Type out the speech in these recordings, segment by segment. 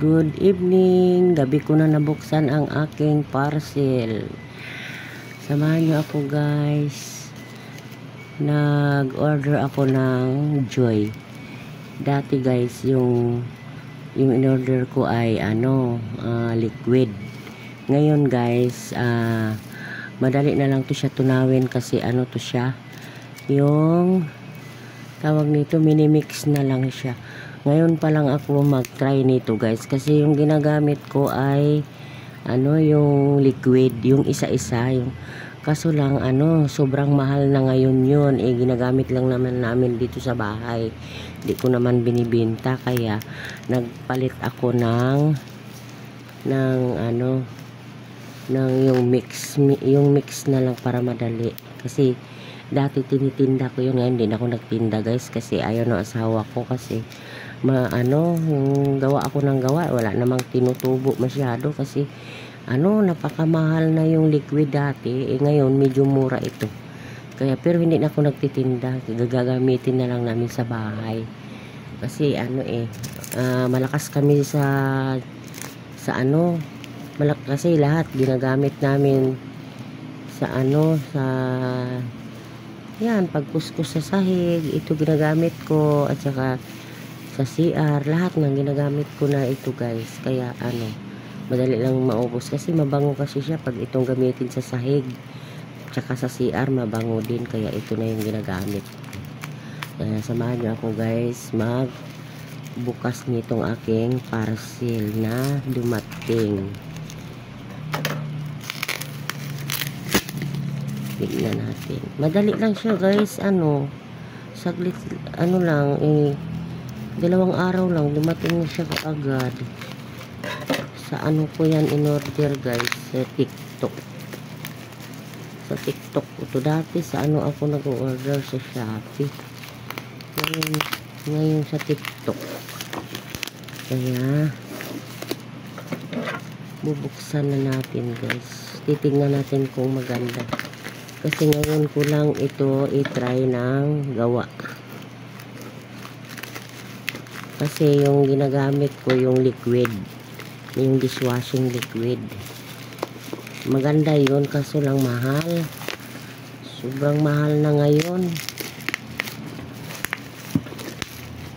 Good evening. Gabi ko na nabuksan ang aking parcel. Samahan nyo ako guys. Nag-order ako ng Joy. Dati guys, yung in-order ko ay liquid. Ngayon guys, madali na lang to siya tunawin kasi to siya. Yung tawag nito, mini mix na lang siya. Ngayon pa lang ako mag-try nito guys kasi yung ginagamit ko ay yung liquid, yung isa-isa, yung kaso lang sobrang mahal na ngayon yun. Ginagamit lang naman namin dito sa bahay. Hindi ko naman binibenta kaya nagpalit ako ng yung mix na lang para madali. Kasi dati tinitinda ko yun, ngayon din ako nagtinda guys kasi ayaw ng asawa ko kasi yung gawa ako ng gawa, wala namang tinutubo masyado kasi napakamahal na yung liquid dati. Ngayon medyo mura ito. Kaya pero hindi na ako nagtitinda, gagamitin na lang namin sa bahay. Kasi malakas kami kasi lahat ginagamit namin sa yan, pagkuskus sa sahig, ito ginagamit ko, at saka sa CR, lahat ng ginagamit ko na ito guys. Kaya madali lang maubos kasi mabango kasi siya pag itong gamitin sa sahig, tsaka sa CR mabango din, kaya ito na yung ginagamit. Kaya samahan nyo ako guys magbukas nitong aking parcel na dumating. Tignan natin, madali lang siya guys, saglit lang, 2 araw lang dumating na siya agad. Sa ko yan in-order guys, sa TikTok. Sa TikTok ito dati, sa ako nag-order sa Shopee. Ngayon sa TikTok. Kaya bubuksan na natin guys. Titingnan natin kung maganda. Kasi ngayon ko lang ito i-try ng gawa. Kasi yung ginagamit ko yung liquid, yung dishwashing liquid. Maganda yun, kaso lang mahal. Sobrang mahal na ngayon.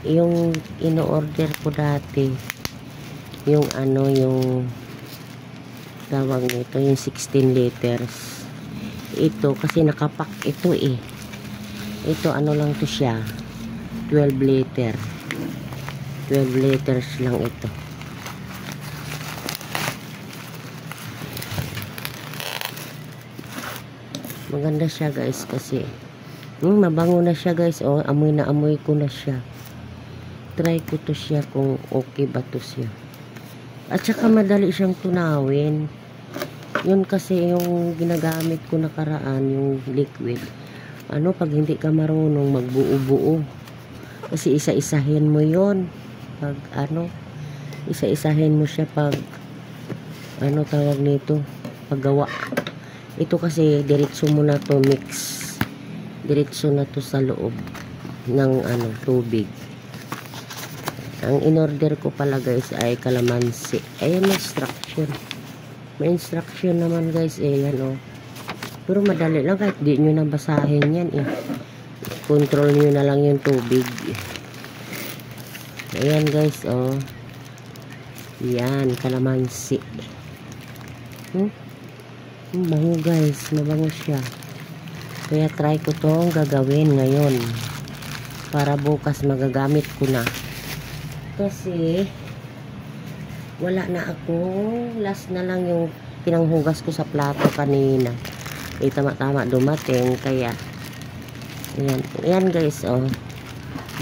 Yung ino-order ko dati, yung yung tawag nito, yung 16 liters. Ito kasi nakapak ito Ito lang to siya, 12 liter. 12 liters lang ito. Maganda siya guys kasi mabango na siya guys. Amoy na amoy ko na siya. Try ko to siya kung okay ba to siya. At saka madali siyang tunawin. Yun kasi yung ginagamit ko nakaraan, yung liquid. Pag hindi ka marunong magbuo-buo. Kasi isa-isahin mo yon. Pag isa-isahin mo siya pag tawag nito, paggawa. Ito kasi diretso mo na to mix, diretso na to sa loob ng tubig. Ang in-order ko pala guys ay kalamansi. Ayan, may instruction naman guys. Pero madali lang, kahit di nyo nabasahin yan control nyo na lang yung tubig. Ayan guys, yan, kalamansi. Bango guys, mabango siya. Kaya try ko tong gagawin ngayon para bukas magagamit ko na. Kasi wala na ako, last na lang yung pinanghugas ko sa plato kanina. Tama-tama dumating, kaya ayan guys,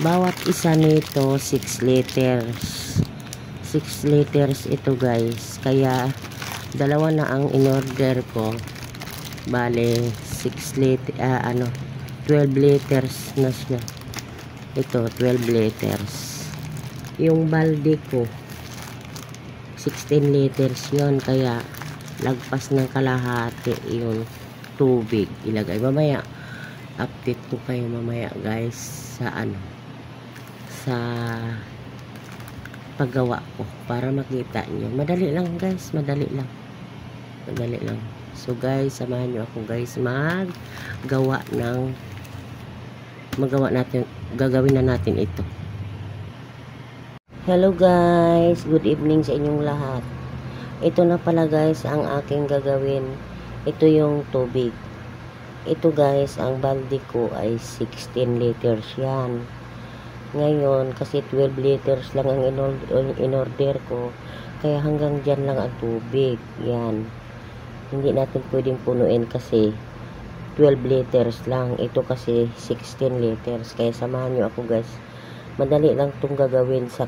bawat isa nito 6 liters. 6 liters ito guys. Kaya dalawa na ang in-order ko. Bale 6 liter 12 liters na siya. Ito 12 liters. Yung balde ko 16 liters yon, kaya lagpas ng kalahati yung tubig ilagay. Mamaya update ko kayo mamaya guys sa paggawa ko para makita nyo. Madali lang guys, madali lang. Madali lang. So guys, samahan nyo ako guys gagawin na natin ito. Hello guys, good evening sa inyong lahat. Ito na pala guys ang aking gagawin. Ito yung tubig. Ito guys, ang balde ko ay 16 liters yan. Ngayon, kasi 12 liters lang ang in-order ko, kaya hanggang dyan lang ang tubig. Yan. Hindi natin pwedeng punuin kasi 12 liters lang. Ito kasi 16 liters. Kaya samahan nyo ako guys. Madali lang itong gagawin sa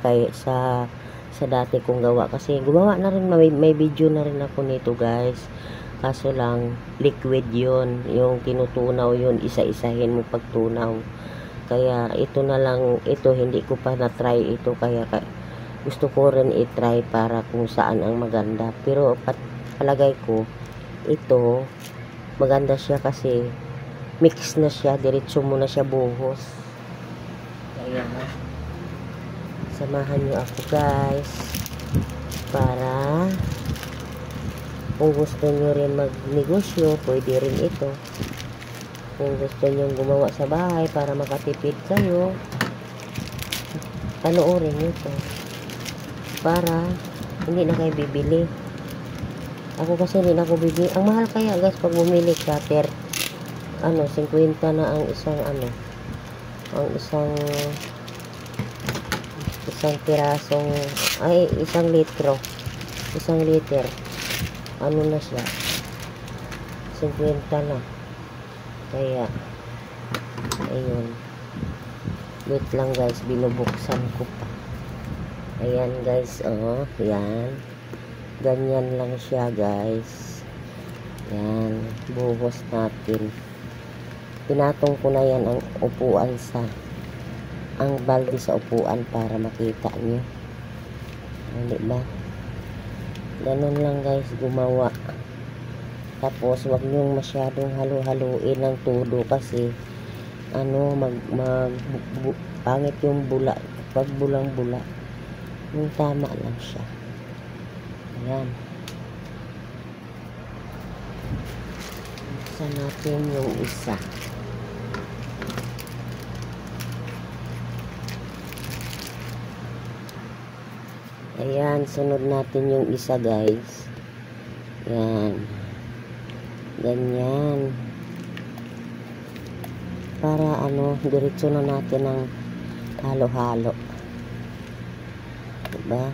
dati kong gawa. Kasi gumawa na rin, may video na rin ako nito guys. Kaso lang, liquid yun. Yung tinutunaw yun, isa-isahin mo pagtunaw. Kaya ito na lang, ito hindi ko pa na-try ito, kaya gusto ko rin i-try para kung saan ang maganda. Pero palagay ko, ito maganda siya kasi mix na siya, diretso mo na siya buhos. Kaya samahan nyo ako guys para kung gusto nyo rin magnegosyo, pwede rin ito. Kung gusto nyo gumawa sa bahay para makatipid kayo, panoorin nyo ito para hindi na kayo bibili. Ako kasi hindi na ako bibili. Ang mahal kaya guys pag bumili ka 50 na ang isang pirasong isang liter na siya 50 na. Kaya ayun, wait lang guys, binubuksan ko pa. Ayan guys, yan, ganyan lang siya guys. Yan, buhos natin. Pinatong ko na yan ang upuan ang balde sa upuan para makita nyo. Diba? Ganun lang guys gumawa. Tapos wag nyo masyadong halu-haluin ng todo kasi pangit yung bula. Pag bulang-bula, yung tama lang siya. Ayan. Buksan natin yung isa. Ayan, sunod natin yung isa guys. Ayan. Ganyan. Para diretso na natin ang halo-halo. Diba?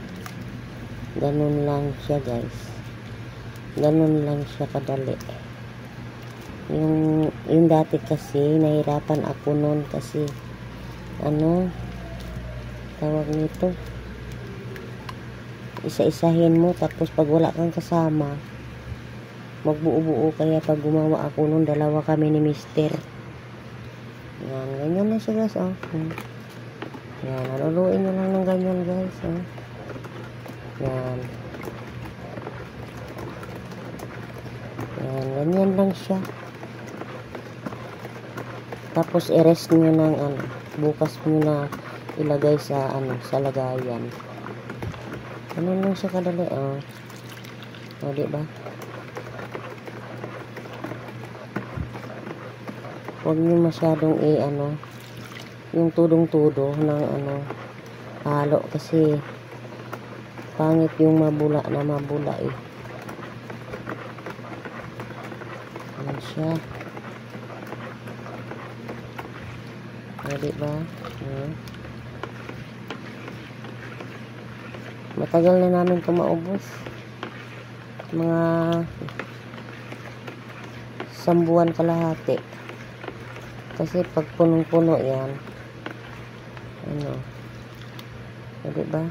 Ganun lang siya guys. Ganun lang siya kadali. Yung dati kasi nahirapan ako noon kasi tawag nito, isa-isahin mo tapos pag wala kang kasama magbuo-buo. Kaya pag gumawa ako noon, dalawa kami ni mister. Yan, ganyan na siya guys. Yan, haluluin nyo lang ng ganyan guys. Yan. Yan, ganyan lang siya. Tapos i-rest nyo ng bukas nyo na ilagay sa lagayan. Ganun lang siya kadali. Diba? Huwag nyo masyadong yung tudong-tudo ng halo kasi pangit yung mabula eh. Ano siya? Diba? Matagal na namin ito maubos. Mga 1 buwan kalahati. Kasi pag punong-puno yan, diba?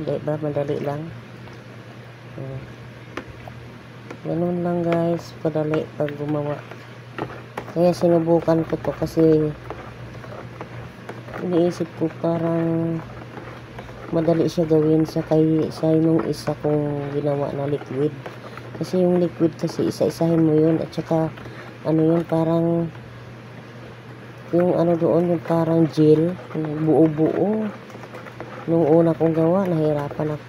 Diba? Madali lang. Ganun lang guys, padali pag gumawa. Kaya sinubukan ko to kasi iniisip ko parang madali siya gawin sa yung isa kong ginawa na liquid. Kasi yung liquid kasi isa-isahin mo yun at saka yun parang yung doon yung parang gel, buo-buo. Nung una kong gawa, nahirapan ako.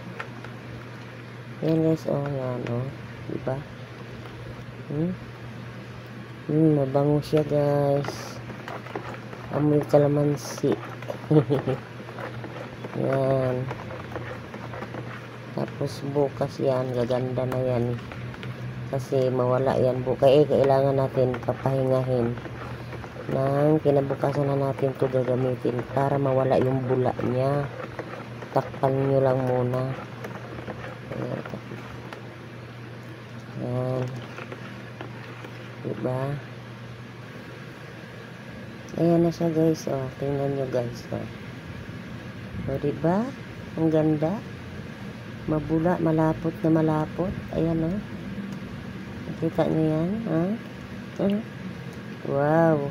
Yan guys, oh, yan, oh. Diba? Mabango siya guys. Amoy kalamansi. Yan. Tapos bukas yan, gaganda na yan. Kasi mawala yan bukas. Kailangan natin papahingahin. Nang kinabukasan na natin to gagamitin para mawala yung bula niya. Takpan nyo lang muna. Yan. Diba? Ayan na siya guys. Oh, tingnan nyo guys. Oh. O, diba? Ang ganda. Mabula, malapot na malapot. Ayan, oh. Nakita nyo yan, ha? Wow.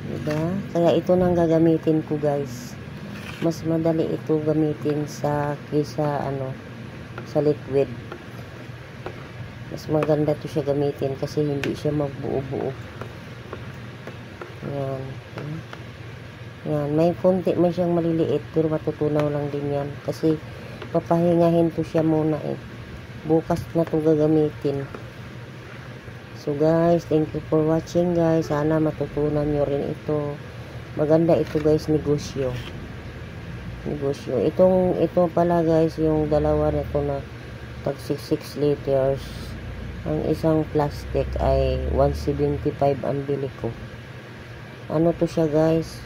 Diba? Kaya ito nang gagamitin ko, guys. Mas madali ito gamitin kaysa, sa liquid. Mas maganda to siya gamitin kasi hindi siya magbuo-buo. Yan. Yan, may konti man siyang maliliit pero matutunaw lang din yan kasi papahingahin to siya muna bukas na to gagamitin. So guys, thank you for watching guys. Sana matutunan nyo rin ito. Maganda ito guys, negosyo. Ito pala guys, yung dalawa na to na tag 6 liters. Ang isang plastic ay 175 ang bili ko. Ano to siya guys?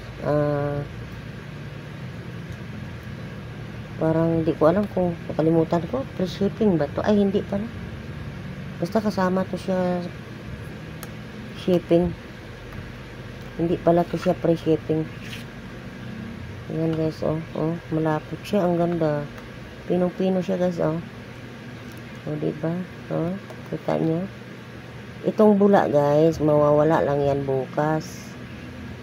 Parang di ko alam kung nakalimutan ko. Free shipping ba to? Ay, hindi pala. Basta kasama to siya shipping. Hindi pala to siya free shipping. Ayan guys, oh. Oh, malapot siya. Ang ganda. Pinong-pino siya guys, oh. Oh, diba? Oh, kita niya. Itong bula guys, mawawala lang yan bukas.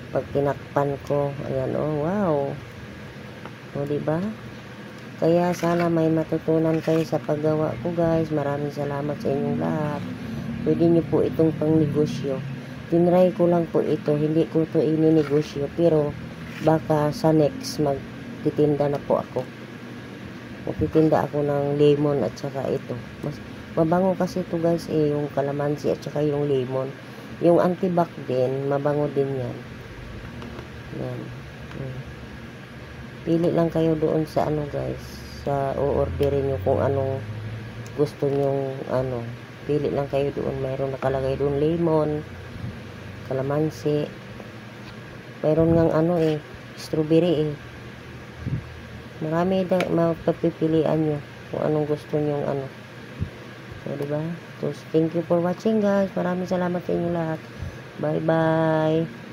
Pag tinakpan ko, ayan, oh, wow. O, diba? Kaya sana may matutunan kayo sa paggawa ko, guys. Maraming salamat sa inyong lahat. Pwede nyo po itong pangnegosyo. Tinry ko lang po ito. Hindi ko ito ininegosyo. Pero, baka sa next, magtitinda na po ako. Magtitinda ako ng lemon at saka ito. Mabango kasi ito, guys, yung kalamansi at saka yung lemon. Yung antibac din, mabango din yan. Yan. Pili lang kayo doon sa guys, sa o-orderin nyo kung anong gusto nyong pili lang kayo doon. Mayroon nakalagay doon lemon, kalamansi, mayroon ngang strawberry marami mapapipilian nyo kung anong gusto nyong so, diba? So, thank you for watching guys. Maraming salamat sa inyo lahat. Bye bye.